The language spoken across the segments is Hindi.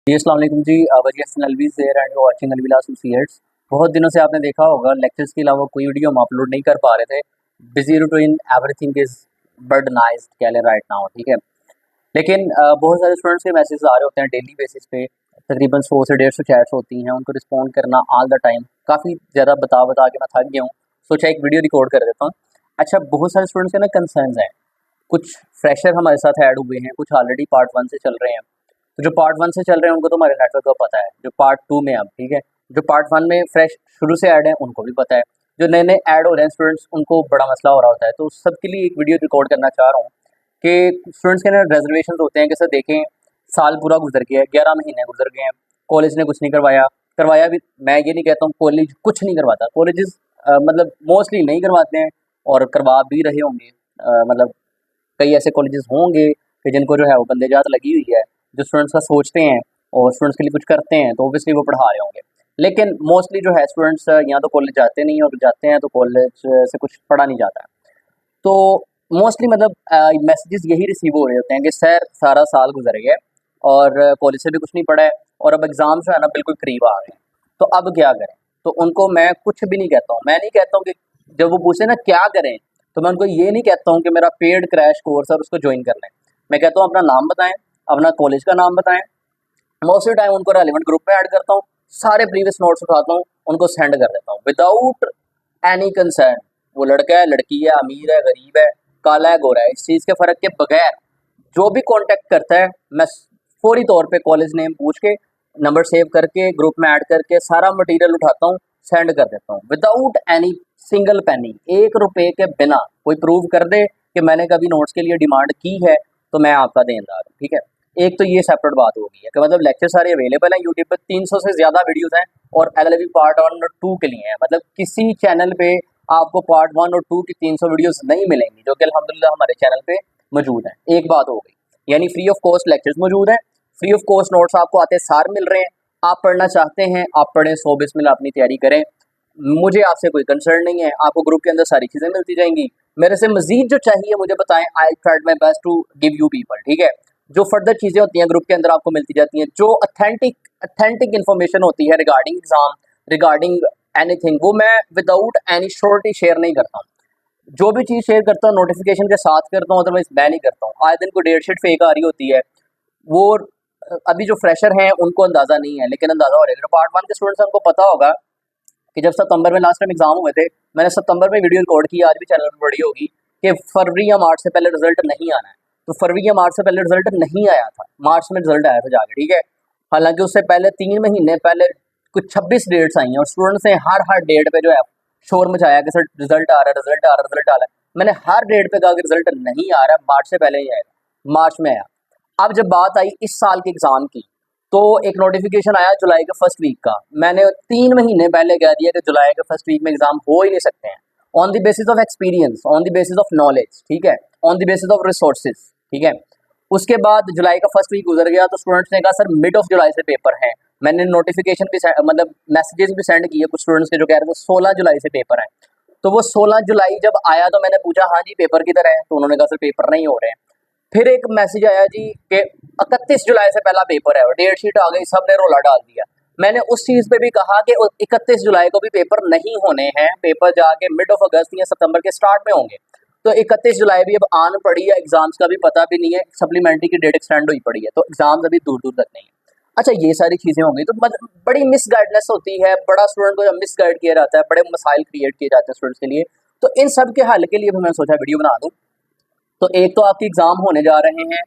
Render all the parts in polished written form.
जी, अस्सलाम वालेकुम जी। वजीह अलवीज़ देयर एंड यू वाचिंग अलविल एसोसिएट्स। बहुत दिनों से आपने देखा होगा लेक्चर्स के अलावा कोई वीडियो हम अपलोड नहीं कर पा रहे थे। बिज़ी रूटीन एवरीथिंग इज़ बर्डनाइज्ड कह लें राइट नाउ, ठीक है। लेकिन बहुत सारे स्टूडेंट्स के मैसेज आ रहे होते हैं डेली बेसिस पे। तकरीबन 100 से 150 चैट्स होती हैं, उनको रिस्पॉन्ड करना ऑल द टाइम काफ़ी ज़्यादा बता के मैं थक गया हूँ। सोचा एक वीडियो रिकॉर्ड कर देता हूँ। अच्छा, बहुत सारे स्टूडेंट्स के ना कंसर्न्स हैं। कुछ फ्रेशर हमारे साथ ऐड हुए हैं, कुछ ऑलरेडी पार्ट 1 से चल रहे हैं। तो जो पार्ट 1 से चल रहे हैं उनको तो हमारे नेटवर्क का पता है, जो पार्ट 2 में अब ठीक है, जो पार्ट 1 में फ्रेश शुरू से ऐड हैं उनको भी पता है, जो नए-नए ऐड हो रहे हैं स्टूडेंट्स उनको बड़ा मसला हो रहा होता है। तो सबके लिए एक वीडियो रिकॉर्ड करना चाह रहा हूँ कि स्टूडेंट्स के ना रिजर्वेशंस होते हैं कि सर देखें, साल पूरा गुजर गया है, 11 महीने गुजर गए हैं, कॉलेज ने कुछ नहीं करवाया। करवाया भी, मैं ये नहीं कहता हूँ कॉलेज कुछ नहीं करवाता, कॉलेजेस मतलब मोस्टली नहीं करवाते हैं और करवा भी रहे होंगे। मतलब कई ऐसे कॉलेजेस होंगे कि जिनको जो है वो बंदेजात लगी हुई है, जो स्टूडेंट्स का सोचते हैं और स्टूडेंट्स के लिए कुछ करते हैं, तो ऑब्वियसली वो पढ़ा रहे होंगे। लेकिन मोस्टली जो है स्टूडेंट्स या तो कॉलेज जाते नहीं, और जाते हैं तो कॉलेज से कुछ पढ़ा नहीं जाता है। तो मोस्टली मतलब मैसेजेस यही रिसीव हो रहे होते हैं कि सर सारा साल गुजर गया है और कॉलेज से भी कुछ नहीं पढ़ा है और अब एग्ज़ाम जो है ना बिल्कुल करीब आ गए हैं, तो अब क्या करें? तो उनको मैं कुछ भी नहीं कहता हूँ। मैं नहीं कहता हूँ कि जब वो पूछे ना क्या करें, तो मैं उनको ये नहीं कहता हूँ कि मेरा पेड क्रैश कोर्स है और उसको ज्वाइन कर लें। मैं कहता हूँ अपना नाम बताएँ, अपना कॉलेज का नाम बताएँ। मोस्ट ऑफ टाइम उनको रेलेवेंट ग्रुप में ऐड करता हूँ, सारे प्रीवियस नोट्स उठाता हूँ, उनको सेंड कर देता हूँ विदाउट एनी कंसर्न। वो लड़का है, लड़की है, अमीर है, गरीब है, काला है, गोरा है, इस चीज़ के फ़र्क के बगैर जो भी कॉन्टैक्ट करता है, मैं फौरी तौर पे कॉलेज नेम पूछ के, नंबर सेव करके, ग्रुप में ऐड करके सारा मटेरियल उठाता हूँ, सेंड कर देता हूँ विदाउट एनी सिंगल पेनी, ₹1 के बिना। कोई प्रूव कर दे कि मैंने कभी नोट्स के लिए डिमांड की है, तो मैं आपका देनदार हूँ, ठीक है। एक तो ये सेपरेट बात हो गई है कि मतलब लेक्चर सारे अवेलेबल हैं यूट्यूब पे, 300 से ज़्यादा वीडियोज़ हैं और एलएलबी पार्ट 1 और 2 के लिए हैं। मतलब किसी चैनल पे आपको पार्ट 1 और 2 की 300 वीडियोज़ नहीं मिलेंगी, जो कि अल्हम्दुलिल्लाह हमारे चैनल पे मौजूद हैं। एक बात हो गई, यानी फ्री ऑफ कॉस्ट लेक्चर्स मौजूद हैं, फ्री ऑफ कॉस्ट नोट्स आपको आते सार मिल रहे हैं। आप पढ़ना चाहते हैं, आप पढ़ें, 100 बिस्मिल्लाह अपनी तैयारी करें। मुझे आपसे कोई कंसर्न नहीं है, आपको ग्रुप के अंदर सारी चीज़ें मिलती जाएंगी। मेरे से मजीद जो चाहिए मुझे बताएं, I tried my best to give you people, ठीक है। जो फर्दर चीज़ें होती हैं ग्रुप के अंदर आपको मिलती जाती हैं, जो अथेंटिक इन्फॉर्मेशन होती है रिगार्डिंग एग्जाम, रिगार्डिंग एनीथिंग, वो मैं विदाउट एनी श्योरिटी शेयर नहीं करता हूँ। जो भी चीज़ शेयर करता हूँ नोटिफिकेशन के साथ करता हूँ, अदरवाइज मैं नहीं करता हूँ। आए दिन को डेट शीट फेक आ रही होती है, वो अभी जो फ्रेशर हैं उनको अंदाज़ा नहीं है, लेकिन अंदाज़ा हो रहा है। जो पार्ट 1 के स्टूडेंट्स हैं उनको पता होगा कि जब सितंबर में लास्ट टाइम एग्जाम हुए थे, मैंने सितंबर में वीडियो रिकॉर्ड की, आज भी चैनल पर पड़ी होगी, कि फरवरी या मार्च से पहले रिजल्ट नहीं आना है। तो फरवरी या मार्च से पहले रिजल्ट नहीं आया था, मार्च में रिजल्ट आया था जाके, ठीक है। हालांकि उससे पहले 3 महीने पहले कुछ 26 डेट्स आई हैं और स्टूडेंट्स ने हर डेट पे जो है शोर मचाया कि सर रिजल्ट आ रहा है, रिजल्ट आ रहा है, रिजल्ट आ रहा है। मैंने हर डेट पे कहा कि रिजल्ट नहीं आ रहा है, मार्च से पहले ही आएगा, मार्च में आया। अब जब बात आई इस साल के एग्जाम की, तो एक नोटिफिकेशन आया जुलाई के फर्स्ट वीक का। मैंने 3 महीने पहले कह दिया कि जुलाई के फर्स्ट वीक में एग्जाम हो ही नहीं सकते हैं, on the basis of experience, on the basis of knowledge, ठीक है, on the basis of resources, ठीक है। उसके बाद जुलाई का फर्स्ट वीक गुजर गया, तो स्टूडेंट्स ने कहा सर मिड ऑफ जुलाई से पेपर है। मैंने नोटिफिकेशन भी मतलब मैसेजेस भी सेंड किए कुछ स्टूडेंट्स के जो कह रहे थे 16 जुलाई से पेपर है। तो वो 16 जुलाई जब आया तो मैंने पूछा हाँ जी पेपर किधर है, तो उन्होंने कहा सर पेपर नहीं हो रहे हैं। फिर एक मैसेज आया जी कि 31 जुलाई से पहला पेपर है और डेट शीट आ गई, सबने रोला डाल दिया। मैंने उस चीज़ पे भी कहा कि 31 जुलाई को भी पेपर नहीं होने हैं, पेपर जाके मिड ऑफ अगस्त या सितंबर के स्टार्ट में होंगे। तो 31 जुलाई भी अब आन पड़ी है, एग्जाम्स का भी पता भी नहीं है, सप्लीमेंट्री की डेट एक्सटेंड हुई पड़ी है, तो एग्जाम्स अभी दूर दूर तक नहीं है। अच्छा, ये सारी चीज़ें होंगी तो बड़ी मिसगाइडनेस होती है, बड़ा स्टूडेंट को जब मिसगाइड किया जाता है, बड़े मसाइल क्रिएट किए जाते हैं स्टूडेंट्स के लिए। तो इन सब के हल के लिए भी मैंने सोचा वीडियो बना दूँ। तो एक तो आपके एग्ज़ाम होने जा रहे हैं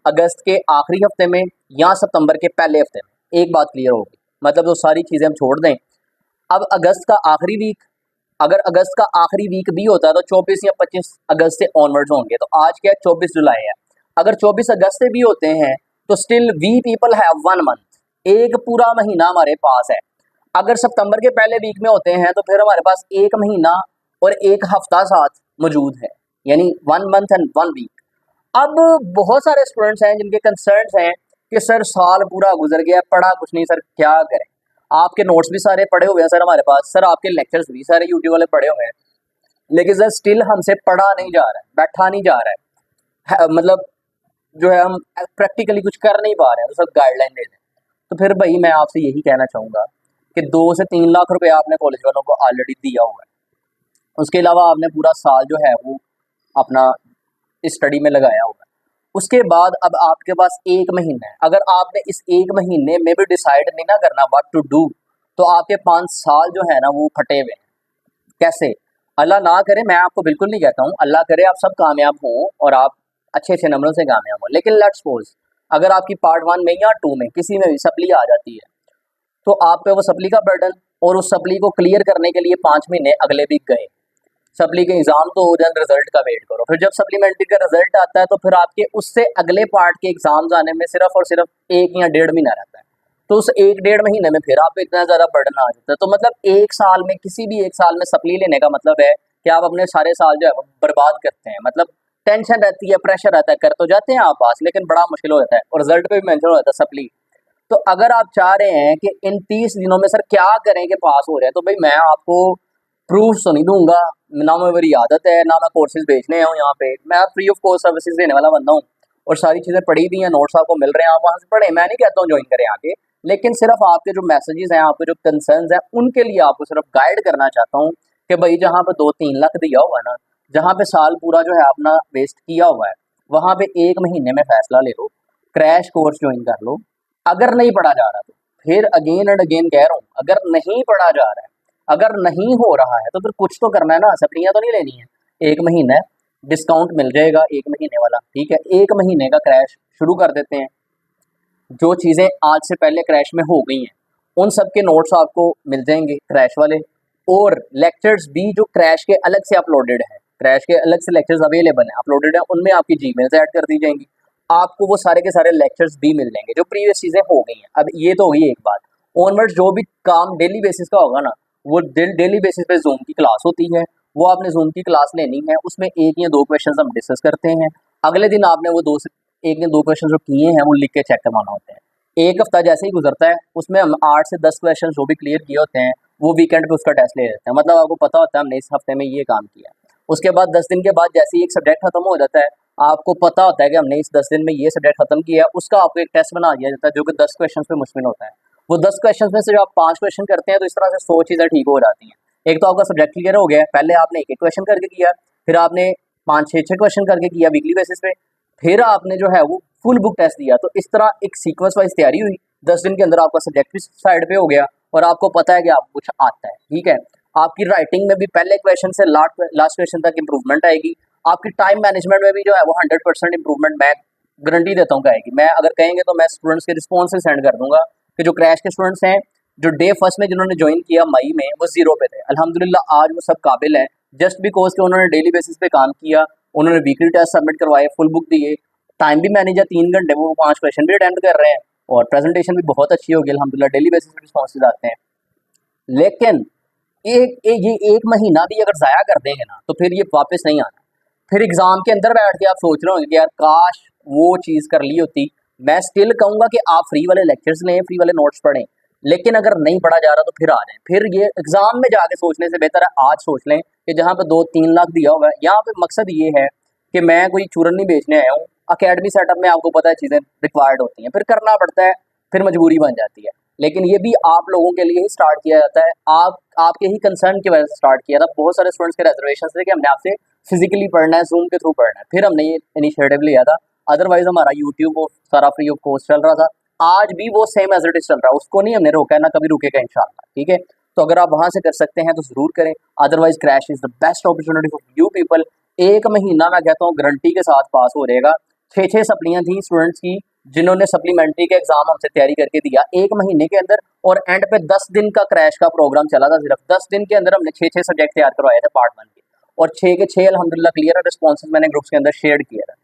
अगस्त के आखिरी हफ्ते में या सितंबर के पहले हफ्ते में, एक बात क्लियर होगी, मतलब वो सारी चीज़ें हम छोड़ दें। अब अगस्त का आखिरी वीक, अगर अगस्त का आखिरी वीक भी होता है तो 24 या 25 अगस्त से ऑनवर्ड्स होंगे। तो आज क्या 24 जुलाई है, अगर 24 अगस्त से भी होते हैं तो still we people have 1 month, एक पूरा महीना हमारे पास है। अगर सितंबर के पहले वीक में होते हैं तो फिर हमारे पास 1 महीना और 1 हफ्ता साथ मौजूद है, यानी 1 मंथ एंड 1 वीक। अब बहुत सारे स्टूडेंट्स हैं जिनके कंसर्न्स हैं कि सर साल पूरा गुजर गया, पढ़ा कुछ नहीं, सर क्या करें। आपके नोट्स भी सारे पढ़े हुए हैं सर हमारे पास, सर आपके लेक्चर्स भी सारे यूट्यूब वाले पढ़े हुए हैं, लेकिन सर स्टिल हमसे पढ़ा नहीं जा रहा है, बैठा नहीं जा रहा मतलब जो है हम प्रैक्टिकली कुछ कर नहीं पा रहे हैं, तो सब गाइडलाइन दे दें। तो फिर भाई मैं आपसे यही कहना चाहूँगा कि 2 से 3 लाख रुपए आपने कॉलेज वालों को ऑलरेडी दिया हुआ है। उसके अलावा आपने पूरा साल जो है वो अपना इस स्टडी में लगाया हुआ है। उसके बाद अब आपके पास 1 महीना है। अगर आपने इस 1 महीने में भी डिसाइड नहीं ना करना व्हाट टू डू, तो आपके 5 साल जो है ना वो फटे हुए हैं। कैसे? अल्लाह ना करे, मैं आपको बिल्कुल नहीं कहता हूँ, अल्लाह करे आप सब कामयाब हों और आप अच्छे-अच्छे नंबरों से कामयाब हों। लेकिन लेट्स सपोज़ अगर आपकी पार्ट 1 में या 2 में किसी में भी सप्ली आ जाती है, तो आप पे वो सप्ली का बर्डन और उस सप्ली को क्लियर करने के लिए 5 महीने अगले भी गए। सप्ली के एग्जाम तो हो जाए, रिजल्ट का वेट करो। फिर जब सप्लीमेंट्री का रिजल्ट आता है तो फिर आपके उससे अगले पार्ट के एग्जाम्स आने में सिर्फ और सिर्फ 1 या 1.5 महीना रहता है। तो उस 1 डेढ़ महीने में फिर आपको इतना ज़्यादा बर्डन आ जाता है। तो मतलब 1 साल में, किसी भी 1 साल में सप्ली लेने का मतलब है कि आप अपने सारे साल जो है वो बर्बाद करते हैं। मतलब टेंशन रहती है, प्रेशर रहता है, कर तो जाते हैं आप पास, लेकिन बड़ा मुश्किल हो जाता है और रिजल्ट पे भी मेंशन हो जाता है सप्ली। तो अगर आप चाह रहे हैं कि इन 30 दिनों में सर क्या करें कि पास हो रहे हैं, तो भाई मैं आपको प्रूफ तो नहीं दूंगा, ना मैं मेरी आदत है, ना मैं कोर्सेज बेचने आया हूँ यहाँ पे। मैं फ्री ऑफ कॉस्ट सर्विसेज देने वाला बंदा हूँ और सारी चीज़ें पढ़ी भी हैं, नोट्स आपको मिल रहे हैं, आप वहाँ से पढ़ें। मैं नहीं कहता हूँ ज्वाइन करें आके, लेकिन सिर्फ आपके जो मैसेजेस हैं, आपके जो कंसर्न्स हैं, उनके लिए आपको सिर्फ गाइड करना चाहता हूँ कि भाई जहाँ पे 2-3 लाख दिया हुआ है ना, जहाँ पे साल पूरा जो है अपना वेस्ट किया हुआ है, वहाँ पे 1 महीने में फैसला ले लो, क्रैश कोर्स ज्वाइन कर लो। अगर नहीं पढ़ा जा रहा तो फिर अगेन एंड अगेन कह रहा हूँ, अगर नहीं पढ़ा जा रहा है, अगर नहीं हो रहा है, तो फिर कुछ तो करना है ना, सप्लियाँ तो नहीं लेनी है। 1 महीना है, डिस्काउंट मिल जाएगा 1 महीने वाला, ठीक है? 1 महीने का क्रैश शुरू कर देते हैं। जो चीज़ें आज से पहले क्रैश में हो गई हैं, उन सब के नोट्स आपको मिल जाएँगे क्रैश वाले, और लेक्चर्स भी जो क्रैश के अलग से अपलोडेड हैं, क्रैश के अलग से लेक्चर्स अवेलेबल हैं, अपलोडेड हैं, उनमें आपकी जीमेल्स ऐड कर दी जाएँगी। आपको वो सारे के सारे लेक्चर्स भी मिल जाएँगे, जो प्रीवियस चीज़ें हो गई हैं। अब ये तो हुई एक बात। ऑनवर्ड्स जो भी काम डेली बेसिस का होगा ना, वो डेली बेसिस पे ज़ूम की क्लास होती है, वो आपने ज़ूम की क्लास लेनी है, उसमें 1 या 2 क्वेश्चंस हम डिस्कस करते हैं। अगले दिन आपने वो 2 से 1 या 2 क्वेश्चन जो किए हैं, वो लिख के चेक करवाना होते हैं। 1 हफ्ता जैसे ही गुजरता है, उसमें हम 8 से 10 क्वेश्चन जो भी क्लियर किए होते हैं, वो वीकेंड पे उसका टेस्ट ले लेते हैं। मतलब आपको पता होता है हमने इस हफ्ते में ये काम किया। उसके बाद 10 दिन के बाद जैसे ही एक सब्जेक्ट खत्म हो जाता है, आपको पता होता है कि हमने इस 10 दिन में ये सब्जेक्ट खत्म किया, उसका आपको एक टेस्ट बना दिया जाता है जो कि 10 क्वेश्चन पे मुश्तमिल होता है। वो 10 क्वेश्चन में से जब आप 5 क्वेश्चन करते हैं, तो इस तरह से 100 चीज़ें ठीक हो जाती हैं। एक तो आपका सब्जेक्ट क्लियर हो गया है, पहले आपने एक-एक क्वेश्चन करके किया, फिर आपने 5, 6 क्वेश्चन करके किया वीकली बेसिस पे, फिर आपने जो है वो फुल बुक टेस्ट दिया। तो इस तरह एक सीक्वेंस वाइज तैयारी हुई। 10 दिन के अंदर आपका सब्जेक्ट भी साइड पे हो गया और आपको पता है कि आपको कुछ आता है, ठीक है? आपकी राइटिंग में भी पहले क्वेश्चन से लास्ट क्वेश्चन तक इंप्रूवमेंट आएगी। आपकी टाइम मैनेजमेंट में भी जो है वो 100% इंप्रूवमेंट मैं गारंटी देता हूँ कि आएगी। मैं अगर कहेंगे तो मैं स्टूडेंट्स के रिस्पॉन्सेज सेंड कर दूंगा कि जो क्रैश के स्टूडेंट्स हैं, जो डे फर्स्ट में जिन्होंने ज्वाइन किया मई में, वो 0 पे थे। अल्हम्दुलिल्लाह आज वो सब काबिल हैं, जस्ट बिकॉज कि उन्होंने डेली बेसिस पे काम किया, उन्होंने वीकली टेस्ट सबमिट करवाए, फुल बुक दिए, टाइम भी मैनेज है 3 घंटे, वो 5 क्वेश्चन भी अटेम्प्ट कर रहे हैं और प्रेजेंटेशन भी बहुत अच्छी होगी अल्हम्दुलिल्लाह, डेली बेसिस पे रिस्पॉन्सेज आते हैं। लेकिन ये 1 महीना भी अगर ज़ाया कर देंगे ना, तो फिर ये वापस नहीं आना। फिर एग्ज़ाम के अंदर बैठ के आप सोच रहे होंगे कि यार काश वो चीज़ कर ली होती। मैं स्टिल कहूँगा कि आप फ्री वाले लेक्चर्स लें, फ्री वाले नोट्स पढ़ें, लेकिन अगर नहीं पढ़ा जा रहा तो फिर आ जाएँ। फिर ये एग्ज़ाम में जाके सोचने से बेहतर है आज सोच लें कि जहाँ पे 2-3 लाख दिया हुआ है, यहाँ पे मकसद ये है कि मैं कोई चूरन नहीं बेचने आया हूँ। अकेडमी सेटअप में आपको पता है चीज़ें रिक्वायर्ड होती हैं, फिर करना पड़ता है, फिर मजबूरी बन जाती है। लेकिन ये भी आप लोगों के लिए ही स्टार्ट किया जाता है, आपके ही कंसर्न की वजह से स्टार्ट किया था। बहुत सारे स्टूडेंट्स के रिजर्वेशन थे कि हमने आपसे फिजिकली पढ़ना है, ज़ूम के थ्रू पढ़ना है, फिर हमने ये इनिशिएटिव लिया था। अदरवाइज हमारा यूट्यूब वो सारा फ्री ऑफ कॉस्ट चल रहा था, आज भी वो सेम एज इट इज चल रहा है, उसको नहीं हमने रोका है, ना कभी रुकेगा इंशाल्लाह, ठीक है? तो अगर आप वहां से कर सकते हैं तो जरूर करें, otherwise crash is the best opportunity for you people. 1 महीना मैं कहता हूँ गारंटी के साथ पास हो रहेगा। 6-6 सप्लियां थी स्टूडेंट्स की जिन्होंने सप्लीमेंट्री के एग्जाम हमसे तैयारी करके दिया 1 महीने के अंदर, और एंड पे 10 दिन का क्रैश का प्रोग्राम चला था। सिर्फ 10 दिन के अंदर हमने 6-6 सब्जेक्ट तैयार करवाए थे पार्ट 1 के, और 6 के 6 अल्हम्दुलिल्लाह क्लियर है, रिस्पॉन्सेज मैंने ग्रुप्स के अंदर शेयर किया था।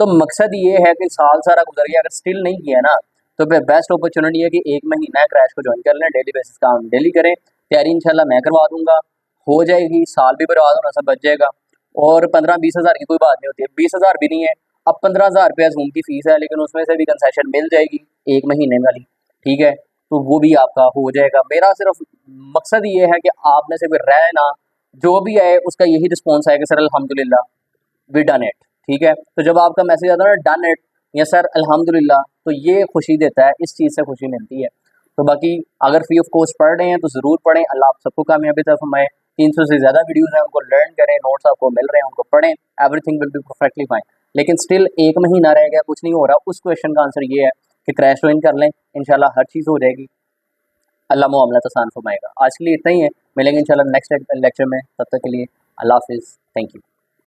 तो मकसद ये है कि साल सारा गुजर गया, अगर स्टिल नहीं किया ना, तो फिर बेस्ट अपॉर्चुनिटी है कि 1 महीना है, क्रैश को ज्वाइन कर लें, डेली बेसिस काम डेली करें, तैयारी इंशाल्लाह मैं करवा दूंगा, हो जाएगी, साल भी बर्बाद होना सब बच जाएगा। और 15-20 हज़ार की कोई बात नहीं होती है, 20 हज़ार भी नहीं है, अब 15 हज़ार रुपया जूम की फीस है, लेकिन उसमें से भी कंसेशन मिल जाएगी 1 महीने वाली, ठीक है? तो वो भी आपका हो जाएगा। मेरा सिर्फ मकसद ये है कि आप में से कोई रहे ना, जो भी आए उसका यही रिस्पॉन्स आएगा सर अल्हम्दुलिल्लाह वी डन इट, ठीक है? तो जब आपका मैसेज आता है ना डन इट, या सर अल्हम्दुलिल्लाह, तो ये खुशी देता है, इस चीज़ से खुशी मिलती है। तो बाकी अगर फ्री ऑफ कॉस्ट पढ़ रहे हैं तो ज़रूर पढ़ें, अल्लाह आप सबको कामयाबी तरफ फरमाए। 300 से ज़्यादा वीडियोज़ हैं, उनको लर्न करें, नोट्स आपको मिल रहे हैं उनको पढ़ें, everything will be perfectly fine. लेकिन स्टिल 1 महीना रह गया, कुछ नहीं हो रहा, उस क्वेश्चन का आंसर ये है कि क्रैश ज्वाइन कर लें, इंशाल्लाह हर चीज़ हो जाएगी, अल्लाह मामला आसान फरमाएगा। आज के लिए इतना ही है, मिलेंगे इंशाल्लाह नेक्स्ट लेक्चर में, तब तक के लिए अल्लाह हाफ़िज़, थैंक यू।